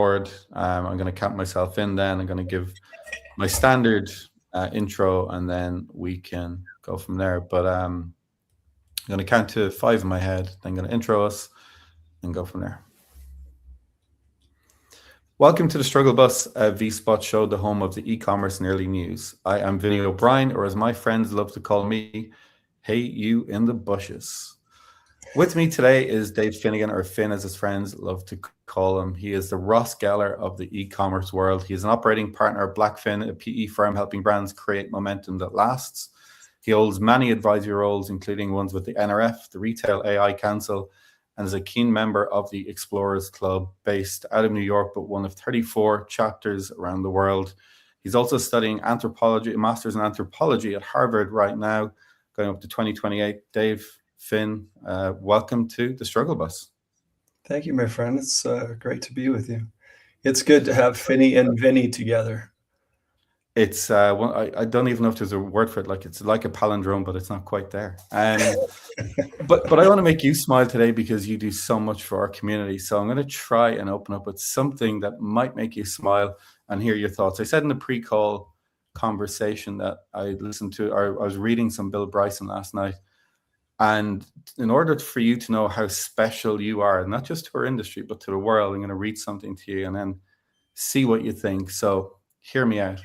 I'm going to count myself in then. I'm going to give my standard intro, and then we can go from there. But I'm going to count to 5 in my head, then I'm going to intro us and go from there. Welcome to the Struggle Bus, a V-Spot show, the home of the e-commerce and early news. I am Vinny O'Brien, or as my friends love to call me, Hey You in the Bushes. With me today is Dave Finnegan, or Finn as his friends love to call him. He is the Ross Geller of the e-commerce world. He is an operating partner of Blackfin, a PE firm helping brands create momentum that lasts. He holds many advisory roles, including ones with the NRF, the Retail AI Council, and is a keen member of the Explorers Club based out of New York, but one of 34 chapters around the world. He's also studying anthropology, a master's in anthropology at Harvard right now, going up to 2028. Dave, Finn, welcome to the Struggle Bus. Thank you, my friend. It's great to be with you. It's good to have Finny and Vinny together. It's well, I don't even know if there's a word for it. Like, it's like a palindrome, but it's not quite there. But I want to make you smile today because you do so much for our community. So I'm going to try and open up with something that might make you smile and hear your thoughts. I said in the pre-call conversation that I listened to, or I was reading some Bill Bryson last night. And in order for you to know how special you are, not just to our industry, but to the world, I'm going to read something to you and then see what you think. So hear me out.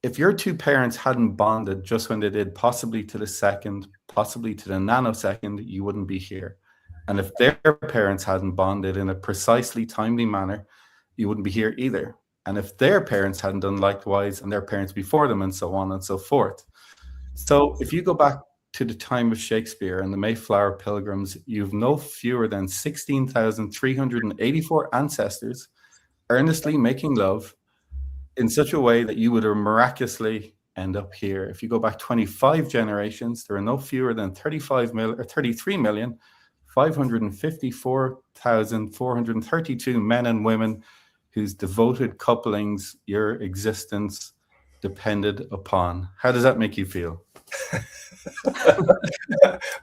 If your two parents hadn't bonded just when they did, possibly to the second, possibly to the nanosecond, you wouldn't be here. And if their parents hadn't bonded in a precisely timely manner, you wouldn't be here either. And if their parents hadn't done likewise, and their parents before them, and so on and so forth. So if you go back to the time of Shakespeare and the Mayflower Pilgrims, you've no fewer than 16,384 ancestors earnestly making love in such a way that you would miraculously end up here. If you go back 25 generations, there are no fewer than 33,554,432 men and women whose devoted couplings your existence depended upon. How does that make you feel?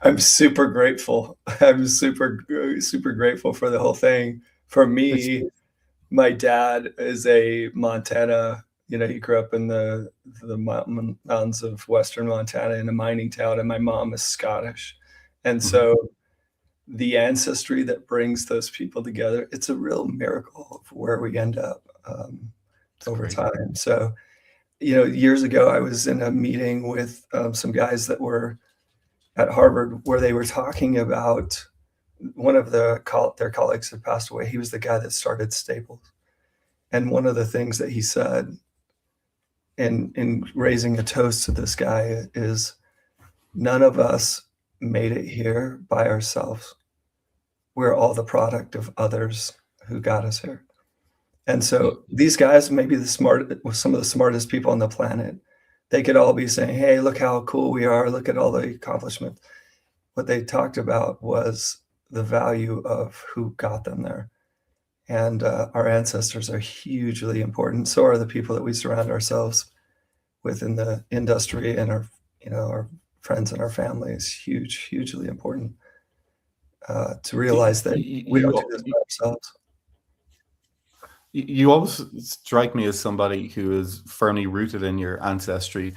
I'm super grateful. I'm super grateful for the whole thing. For me, my dad is a Montana, he grew up in the mountains of Western Montana in a mining town, and my mom is Scottish. And so the ancestry that brings those people together, it's a real miracle of where we end up over time. So, years ago, I was in a meeting with some guys that were at Harvard where they were talking about one of their colleagues had passed away. He was the guy that started Staples. And one of the things that he said in raising a toast to this guy is, none of us made it here by ourselves. We're all the product of others who got us here. And so these guys may be some of the smartest people on the planet. They could all be saying, hey, look how cool we are. Look at all the accomplishments. What they talked about was the value of who got them there. And our ancestors are hugely important. So are the people that we surround ourselves with in the industry, and our friends and our family is hugely important to realize that we don't do this by ourselves. You always strike me as somebody who is firmly rooted in your ancestry.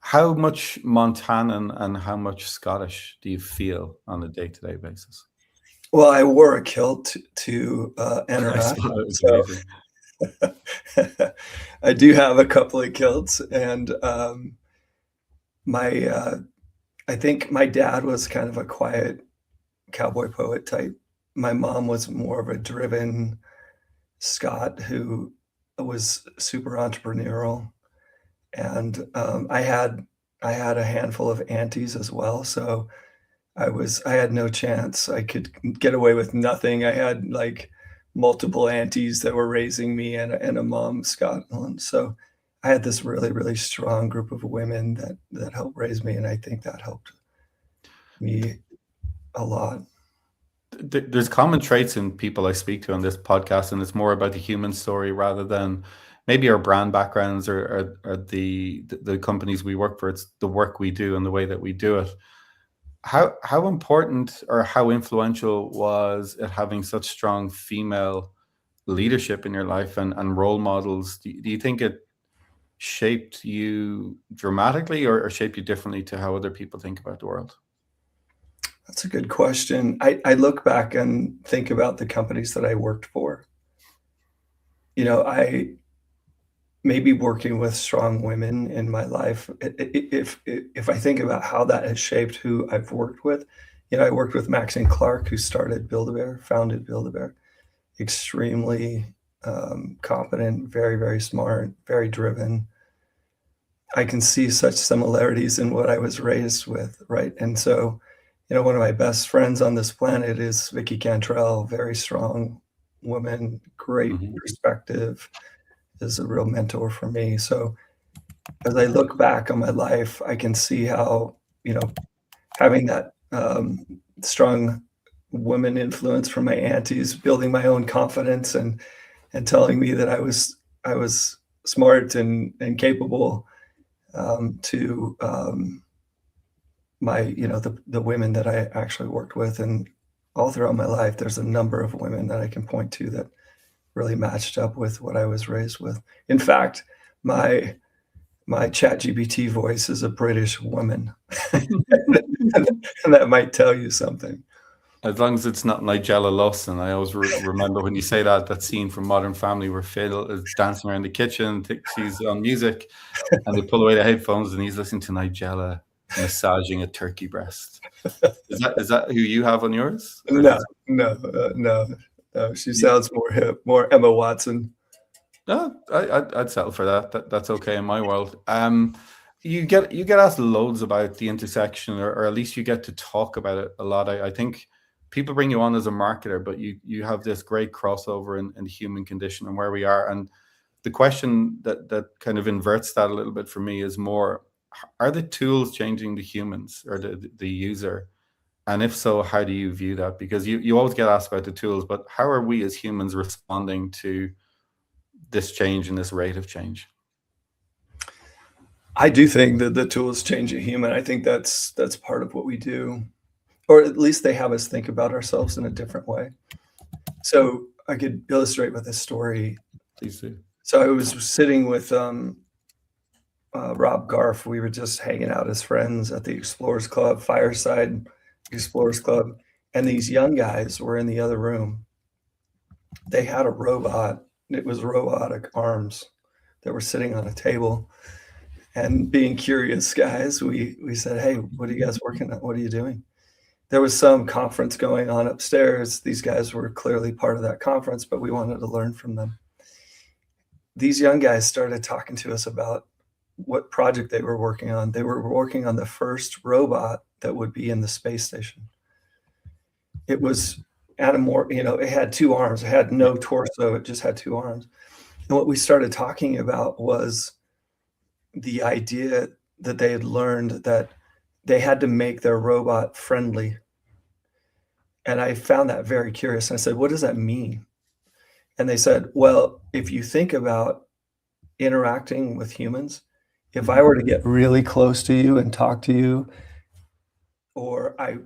How much Montanan and how much Scottish do you feel on a day-to-day basis? Well, I wore a kilt to NRF, so I do have a couple of kilts, and I think my dad was kind of a quiet cowboy poet type. My mom was more of a driven Scot who was super entrepreneurial, and I had a handful of aunties as well. So I had no chance. I could get away with nothing. I had like multiple aunties that were raising me and a mom, Scotland. So I had this really strong group of women that helped raise me, and I think that helped me a lot. There's common traits in people I speak to on this podcast, and it's more about the human story rather than maybe our brand backgrounds or the companies we work for. It's the work we do and the way that we do it. How important or how influential was it having such strong female leadership in your life and role models, do you think it shaped you dramatically or shaped you differently to how other people think about the world? That's a good question. I look back and think about the companies that I worked for. You know, I maybe working with strong women in my life, if I think about how that has shaped who I've worked with, you know, I worked with Maxine Clark, who started Build-A-Bear, founded Build-A-Bear, extremely, competent, very, very smart, very driven. I can see such similarities in what I was raised with, right? And so, you know, one of my best friends on this planet is Vicky Cantrell, very strong woman, great Mhm. perspective, is a real mentor for me. So as I look back on my life, I can see how, you know, having that, strong woman influence from my aunties, building my own confidence and telling me that I was smart and capable, to, my you know, the women that I actually worked with, and all throughout my life, there's a number of women that I can point to that really matched up with what I was raised with. In fact, my my ChatGPT voice is a British woman, and that might tell you something. As long as it's not Nigella Lawson. I always remember when you say that scene from Modern Family where Phil is dancing around the kitchen, she's on music, and they pull away the headphones, and he's listening to Nigella massaging a turkey breast. Is that who you have on yours, or is No, it? no, she sounds more hip, more Emma Watson. No, I'd settle for that. That's okay in my world. You get asked loads about the intersection, or at least you get to talk about it a lot. I think people bring you on as a marketer, but you have this great crossover in the human condition and where we are. And the question that kind of inverts that a little bit for me is more: are the tools changing the humans or the user? And if so, how do you view that? Because you always get asked about the tools, but how are we as humans responding to this change and this rate of change? I do think that the tools change a human. I think that's part of what we do, or at least they have us think about ourselves in a different way. So I could illustrate with a story. Please do. So I was sitting with Rob Garf. We were just hanging out as friends at the Explorers Club, Fireside Explorers Club, and these young guys were in the other room. They had a robot. It was robotic arms that were sitting on a table. And being curious guys, we said, "Hey, what are you guys working on? What are you doing?" There was some conference going on upstairs. These guys were clearly part of that conference, but we wanted to learn from them. These young guys started talking to us about what project they were working on. They were working on the first robot that would be in the space station. It was you know, it had 2 arms. It had no torso. It just had 2 arms. And what we started talking about was the idea that they had learned that they had to make their robot friendly. And I found that very curious. And I said, "What does that mean?" And they said, "Well, if you think about interacting with humans, if I were to get really close to you and talk to you, or I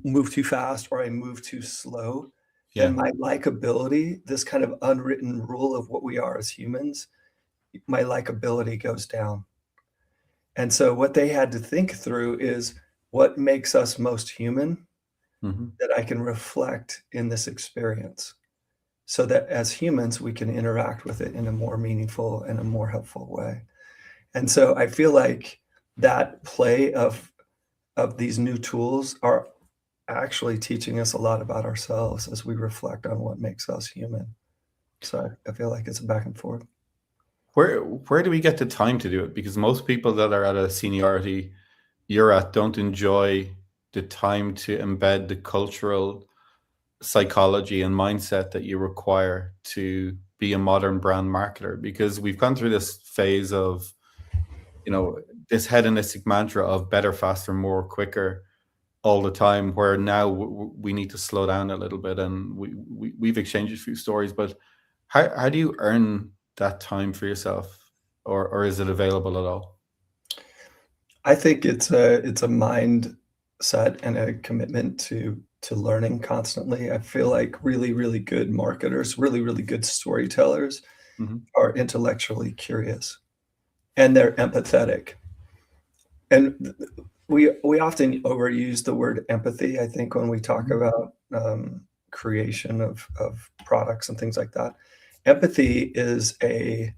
move too fast or I move too slow, then Yeah. my likability, this kind of unwritten rule of what we are as humans, my likability goes down." And so what they had to think through is what makes us most human Mhm. that I can reflect in this experience so that as humans, we can interact with it in a more meaningful and a more helpful way. And so I feel like that play of these new tools are actually teaching us a lot about ourselves as we reflect on what makes us human. So I feel like it's a back and forth. Where do we get the time to do it? Because most people that are at a seniority you're at don't enjoy the time to embed the cultural psychology and mindset that you require to be a modern brand marketer, because we've gone through this phase of, you know, this hedonistic mantra of better, faster, more, quicker all the time, where now we need to slow down a little bit. And we've exchanged a few stories, but how do you earn that time for yourself, or is it available at all? I think it's a mind. set and a commitment to learning constantly. I feel like really, really good marketers, really, really good storytellers Mhm. are intellectually curious and they're empathetic. And we often overuse the word empathy, I think, when we talk Mhm. about creation of products and things like that. Empathy is a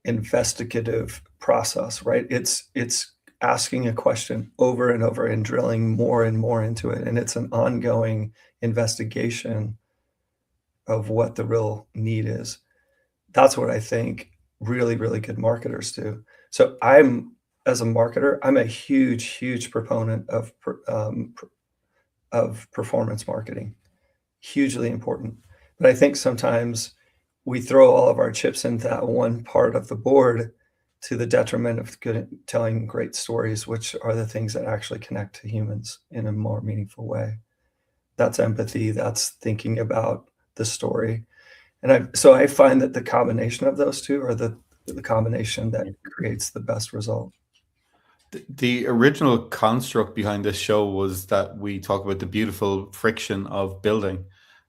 investigative process, right? It's asking a question over and over and drilling more and more into it, and it's an ongoing investigation of what the real need is. That's what I think really, really good marketers do. So as a marketer, I'm a huge, huge proponent of performance marketing. Hugely important. But I think sometimes we throw all of our chips into that one part of the board to the detriment of telling great stories, which are the things that actually connect to humans in a more meaningful way. That's empathy, that's thinking about the story. And I find that the combination of those 2 are the combination that creates the best result. The original construct behind this show was that we talk about the beautiful friction of building,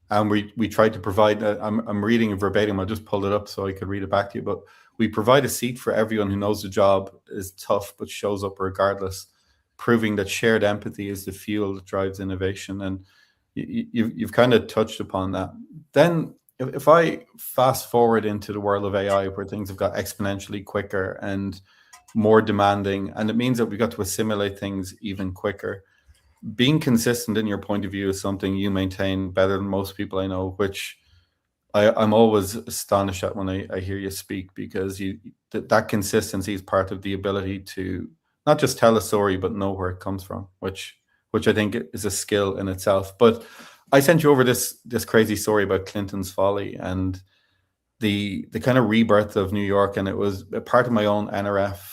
and we tried to provide. I'm reading it verbatim. I just pulled it up so I could read it back to you. But we provide a seat for everyone who knows the job is tough but shows up regardless, proving that shared empathy is the fuel that drives innovation. And you've kind of touched upon that. Then, if I fast forward into the world of AI, where things have got exponentially quicker and more demanding, and it means that we got to assimilate things even quicker. Being consistent in your point of view is something you maintain better than most people I know, which I'm always astonished at when I hear you speak, because that consistency is part of the ability to not just tell a story but know where it comes from, which I think is a skill in itself. But I sent you over this crazy story about Clinton's Folly and the kind of rebirth of New York, and it was a part of my own NRF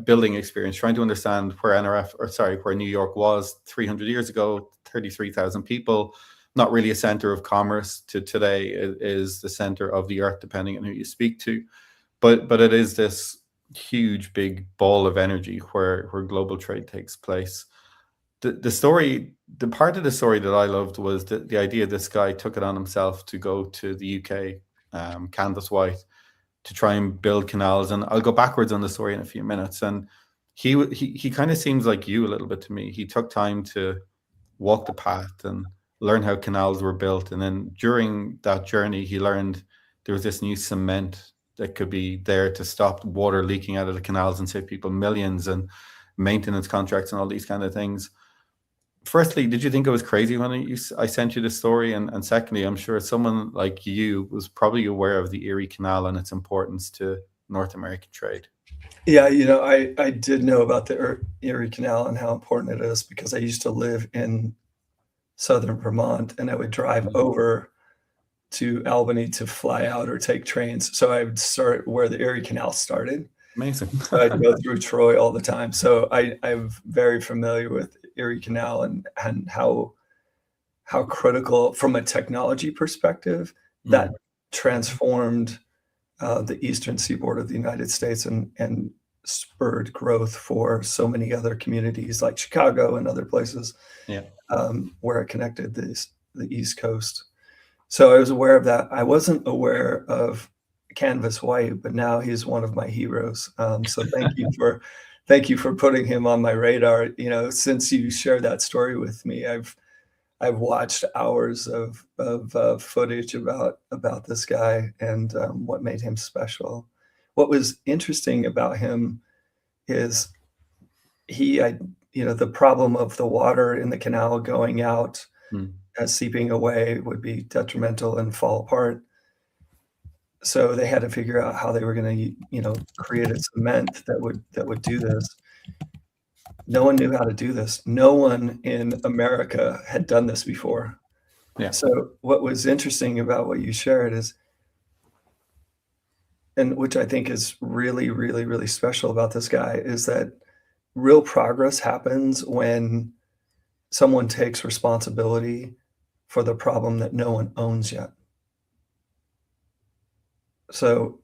building experience, trying to understand where where New York was 300 years ago, 33,000 people, not really a center of commerce. To today, it is the center of the earth, depending on who you speak to. But it is this huge, big ball of energy where global trade takes place. The part of the story that I loved was the idea this guy took it on himself to go to the UK, Canvas White, to try and build canals. And I'll go backwards on the story in a few minutes. And he kind of seems like you a little bit to me. He took time to walk the path and learn how canals were built. And then during that journey, he learned there was this new cement that could be there to stop water leaking out of the canals and save people millions, and maintenance contracts and all these kind of things. Firstly, did you think it was crazy when I sent you the story? And secondly, I'm sure someone like you was probably aware of the Erie Canal and its importance to North American trade. Yeah, I did know about the Erie Canal and how important it is because I used to live in Southern Vermont, and I would drive Mhm. over to Albany to fly out or take trains. So I would start where the Erie Canal started. Amazing. So I'd go through Troy all the time. So I'm very familiar with Erie Canal and how critical from a technology perspective that Mm. transformed the eastern seaboard of the United States and spurred growth for so many other communities like Chicago and other places Yeah. where it connected the East Coast. So I was aware of that. I wasn't aware of Canvas White, but now he's one of my heroes. So thank you for putting him on my radar. Since you shared that story with me, I've watched hours of footage about this guy and what made him special. What was interesting about him is the problem of the water in the canal going out Mm. as seeping away would be detrimental and fall apart. So they had to figure out how they were going to, create a cement that would do this. No one knew how to do this. No one in America had done this before. Yeah. So what was interesting about what you shared is, and which I think is really, really, really special about this guy, is that real progress happens when someone takes responsibility for the problem that no one owns yet. So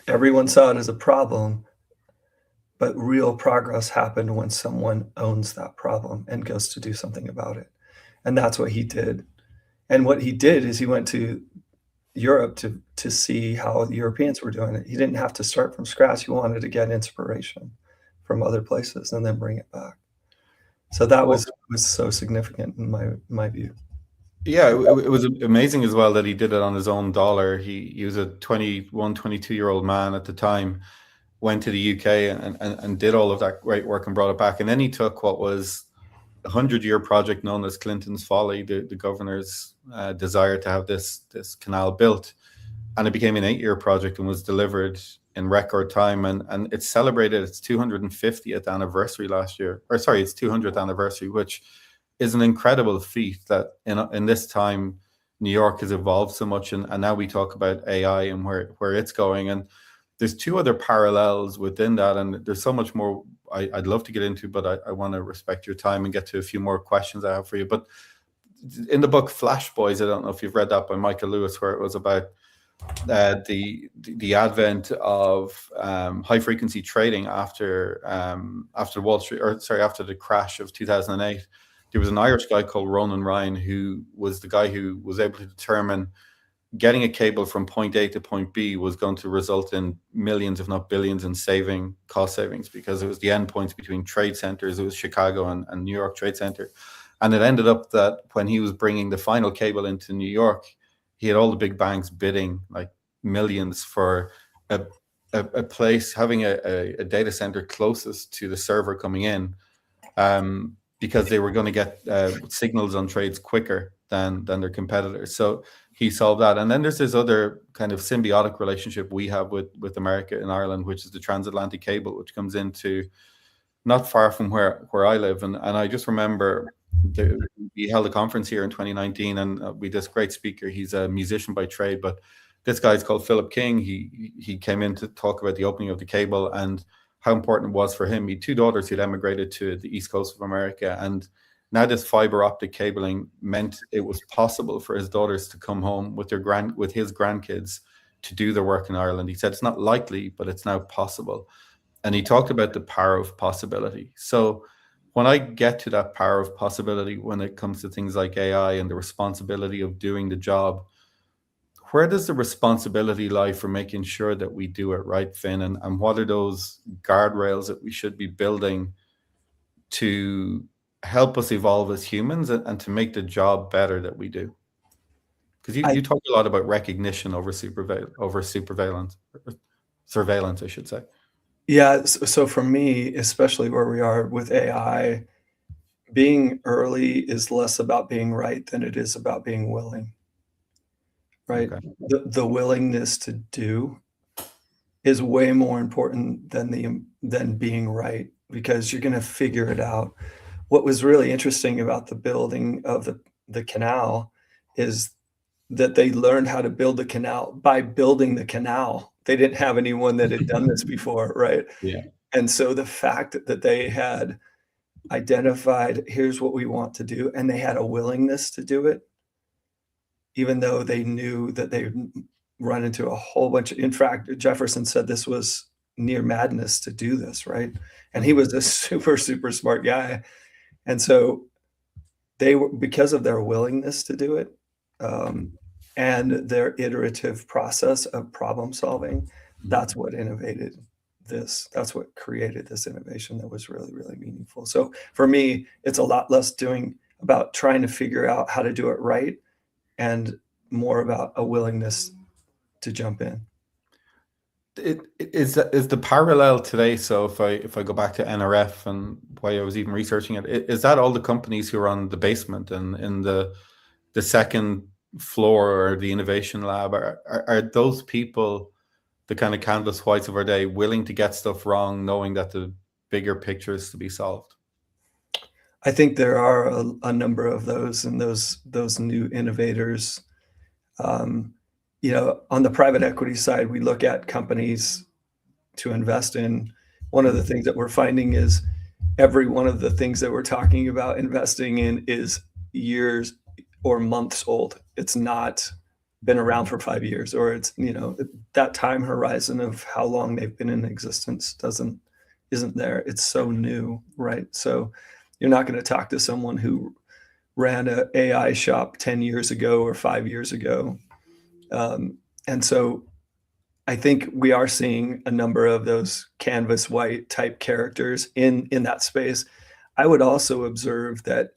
everyone saw it as a problem, but real progress happened when someone owns that problem and goes to do something about it. And that's what he did. And what he did is he went to Europe to see how the Europeans were doing it. He didn't have to start from scratch. He wanted to get inspiration from other places and then bring it back. So that Well, was so significant in my view. yeah, it was amazing as well that he did it on his own dollar. He was a 21, 22-year-old man at the time, went to the UK and did all of that great work and brought it back. And then he took what was a 100-year project known as Clinton's Folly, the governor's desire to have this canal built. And it became an 8-year project and was delivered in record time. And it celebrated its 250th anniversary last year, or sorry, its 200th anniversary, which is an incredible feat that in this time, New York has evolved so much. And now we talk about AI and where it's going. And there's two other parallels within that. And there's so much more I'd love to get into, but I want to respect your time and get to a few more questions I have for you. But in the book Flash Boys, I don't know if you've read that by Michael Lewis, where it was about the advent of high frequency trading after Wall Street, or sorry, after the crash of 2008. There was an Irish guy called Ronan Ryan who was the guy who was able to determine getting a cable from point A to point B was going to result in millions, if not billions, in cost savings, because it was the endpoints between trade centers. It was Chicago and New York Trade Center. And it ended up that when he was bringing the final cable into New York, he had all the big banks bidding like millions for a place, having a data center closest to the server coming in, because they were going to get signals on trades quicker than their competitors. So he solved that. And then there's this other kind of symbiotic relationship we have with America and Ireland, which is the transatlantic cable, which comes into not far from where I live. And I just remember we held a conference here in 2019, and we this great speaker. He's a musician by trade, but this guy's called Philip King. He came in to talk about the opening of the cable and how important it was for him. He had two daughters who'd emigrated to the East Coast of America, and now this fiber optic cabling meant it was possible for his daughters to come home with his grandkids to do their work in Ireland. He said it's not likely, but it's now possible. And he talked about the power of possibility. So when I get to that power of possibility, when it comes to things like AI and the responsibility of doing the job, where does the responsibility lie for making sure that we do it right, Finn? And what are those guardrails that we should be building to help us evolve as humans and to make the job better that we do? Because you talk a lot about recognition over surveillance, I should say. Yeah, so for me, especially where we are with AI, being early is less about being right than it is about being willing, right? Okay. The willingness to do is way more important than being right, because you're gonna figure it out. What was really interesting about the building of the canal is that they learned how to build the canal by building the canal. They didn't have anyone that had done this before, right? Yeah. And so the fact that they had identified, here's what we want to do, and they had a willingness to do it, even though they knew that they'd run into a whole bunch in fact, Jefferson said this was near madness to do this, right? And he was a super, super smart guy. And so they were, because of their willingness to do it, and their iterative process of problem solving, that's what innovated this. That's what created this innovation that was really, really meaningful. So for me, it's a lot less about trying to figure out how to do it right and more about a willingness to jump in. Is the parallel today? So if I go back to NRF and why I was even researching it, is that all the companies who are on the basement and in the second floor or the innovation lab, are those people the kind of Candace Whites of our day, willing to get stuff wrong, knowing that the bigger picture is to be solved? I think there are a number of those, and those new innovators. You know, on the private equity side, we look at companies to invest in. One of the things that we're finding is every one of the things that we're talking about investing in is years or months old. It's not been around for 5 years, or it's, you know, that time horizon of how long they've been in existence isn't there. It's so new, right? So you're not going to talk to someone who ran a AI shop 10 years ago or 5 years ago. And so I think we are seeing a number of those canvas white type characters in that space. I would also observe that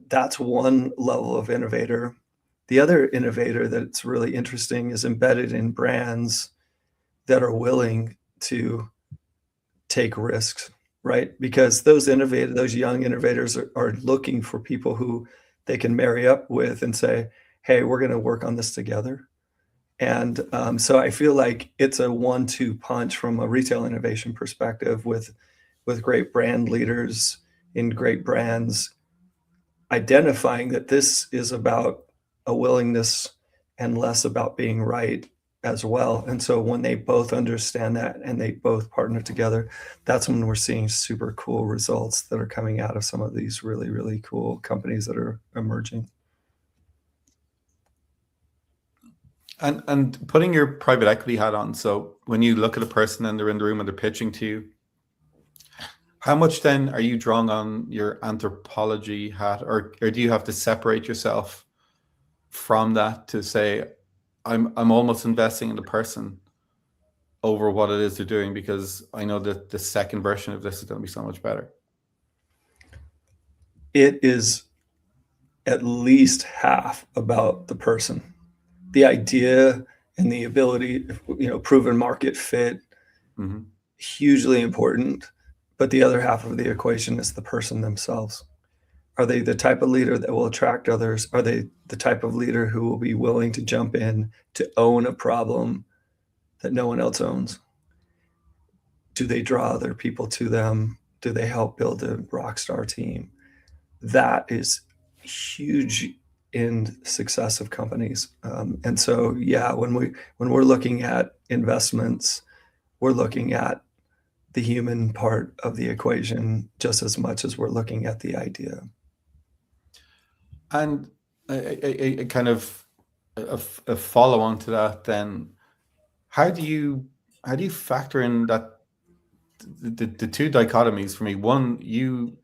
that's one level of innovator. The other innovator that's really interesting is embedded in brands that are willing to take risks, right? Because those young innovators are looking for people who they can marry up with and say, hey, we're going to work on this together. And so I feel like it's a 1-2 punch from a retail innovation perspective with great brand leaders in great brands identifying that this is about a willingness and less about being right as well. And so when they both understand that and they both partner together, that's when we're seeing super cool results that are coming out of some of these really, really cool companies that are emerging. And putting your private equity hat on, so when you look at a person and they're in the room and they're pitching to you, how much then are you drawing on your anthropology hat, or do you have to separate yourself from that to say, I'm almost investing in the person over what it is they're doing, because I know that the second version of this is going to be so much better? It is at least half about the person, the idea and the ability, proven market fit, Mm-hmm. hugely important. But the other half of the equation is the person themselves. Are they the type of leader that will attract others? Are they the type of leader who will be willing to jump in to own a problem that no one else owns? Do they draw other people to them? Do they help build a rock star team? That is huge in success of companies. And so, yeah, when we're looking at investments, we're looking at the human part of the equation just as much as we're looking at the idea. And a kind of a follow on to that, then, how do you factor in that the two dichotomies for me? One, you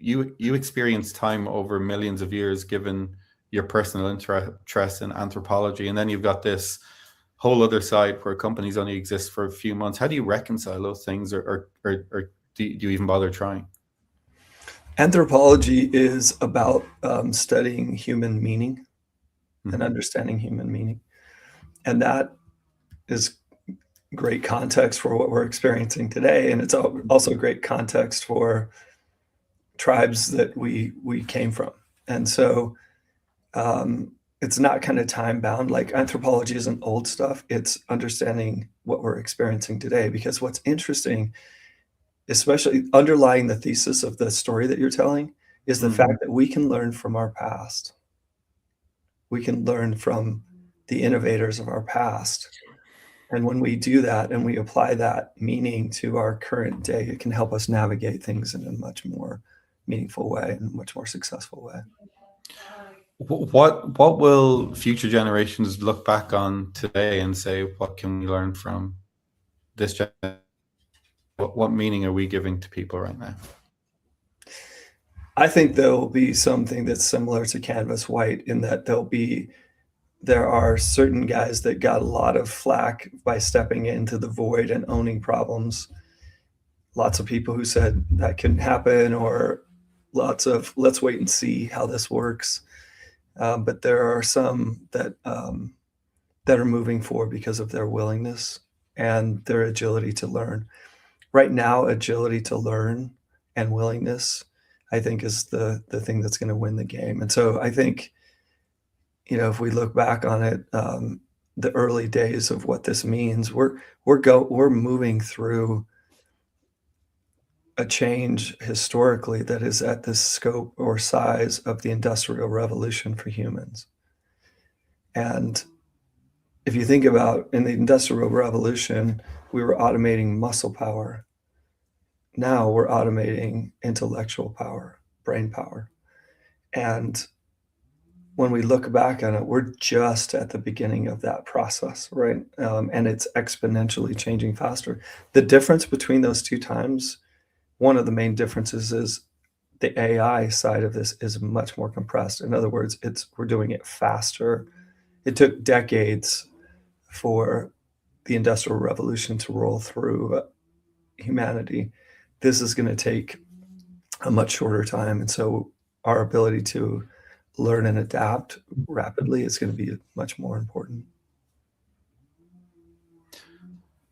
experience time over millions of years, given your personal interest in anthropology, and then you've got this whole other side where companies only exist for a few months. How do you reconcile those things, or do you even bother trying? Anthropology is about studying human meaning and Mm-hmm. understanding human meaning. And that is great context for what we're experiencing today. And it's also great context for tribes that we came from. And so it's not kind of time bound. Like anthropology isn't old stuff. It's understanding what we're experiencing today. Because what's interesting, especially underlying the thesis of the story that you're telling, is the fact that we can learn from our past. We can learn from the innovators of our past. And when we do that and we apply that meaning to our current day, it can help us navigate things in a much more meaningful way and a much more successful way. What will future generations look back on today and say, what can we learn from this generation? What meaning are we giving to people right now? I think there will be something that's similar to Canvas White in that there are certain guys that got a lot of flack by stepping into the void and owning problems. Lots of people who said that couldn't happen, or lots of let's wait and see how this works. But there are some that are moving forward because of their willingness and their agility to learn. Right now, agility to learn and willingness, I think, is the thing that's going to win the game. And so I think, if we look back on it, the early days of what this means, we're moving through a change historically that is at the scope or size of the Industrial Revolution for humans. And if you think about in the Industrial Revolution, we were automating muscle power. Now we're automating intellectual power, brain power. And when we look back on it, we're just at the beginning of that process, right? And it's exponentially changing faster. The difference between those two times one of the main differences is the AI side of this is much more compressed. In other words, we're doing it faster. It took decades for the Industrial Revolution to roll through humanity. This is going to take a much shorter time, and so our ability to learn and adapt rapidly is going to be much more important.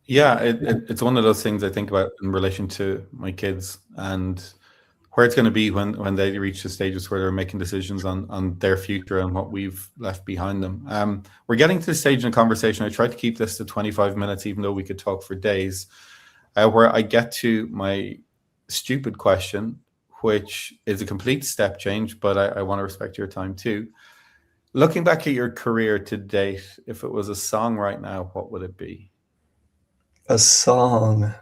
Yeah, it's one of those things I think about in relation to my kids and where it's going to be when they reach the stages where they're making decisions on their future and what we've left behind them. We're getting to the stage in the conversation. I tried to keep this to 25 minutes, even though we could talk for days, where I get to my stupid question, which is a complete step change, but I want to respect your time too. Looking back at your career to date, if it was a song right now, what would it be? A song.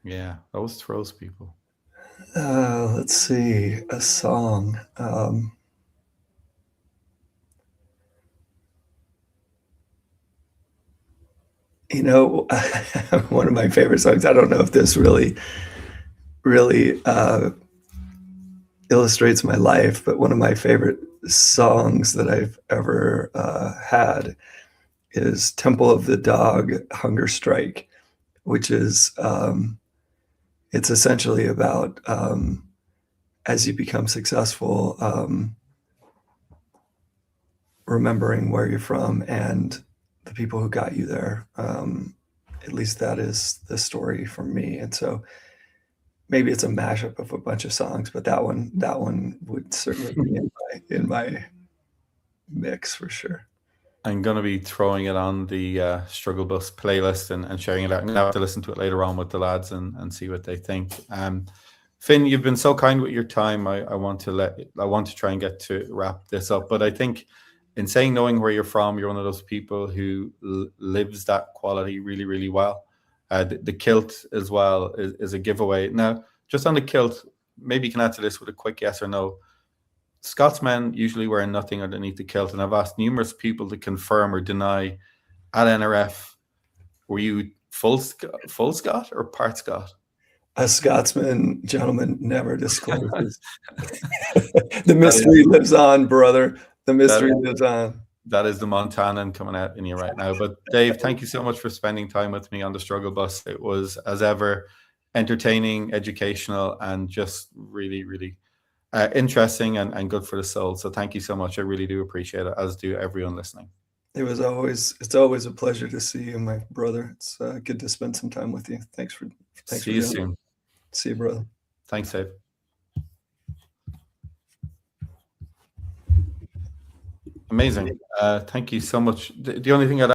Yeah, those throws people. Let's see, a song. You know, one of my favorite songs, I don't know if this really illustrates my life, but one of my favorite songs that I've ever had is Temple of the Dog, Hunger Strike, which is, it's essentially about as you become successful, remembering where you're from and the people who got you there. At least that is the story for me. And so maybe it's a mashup of a bunch of songs, but that one would certainly be in my mix for sure. I'm going to be throwing it on the Struggle Bus playlist and sharing it out. I'm going to have to listen to it later on with the lads and see what they think. Finn, you've been so kind with your time. I want to try and get to wrap this up, but I think in saying knowing where you're from, you're one of those people who lives that quality really, really well. The kilt as well is a giveaway. Now, just on the kilt, maybe you can answer this with a quick yes or no. Scotsmen usually wear nothing underneath the kilt, and I've asked numerous people to confirm or deny at NRF, were you full Scot or part Scot? A Scotsman, gentleman, never discloses. The mystery lives on, brother. The mystery lives on. That is the Montanan coming out in you right now. But Dave, thank you so much for spending time with me on the Struggle Bus. It was, as ever, entertaining, educational, and just really, really interesting and good for the soul. So thank you so much. I really do appreciate it, as do everyone listening. It's always a pleasure to see you, my brother. It's good to spend some time with you. Thanks See you soon. See you, brother. Thanks, Dave. Amazing. Thank you so much. The only thing I'd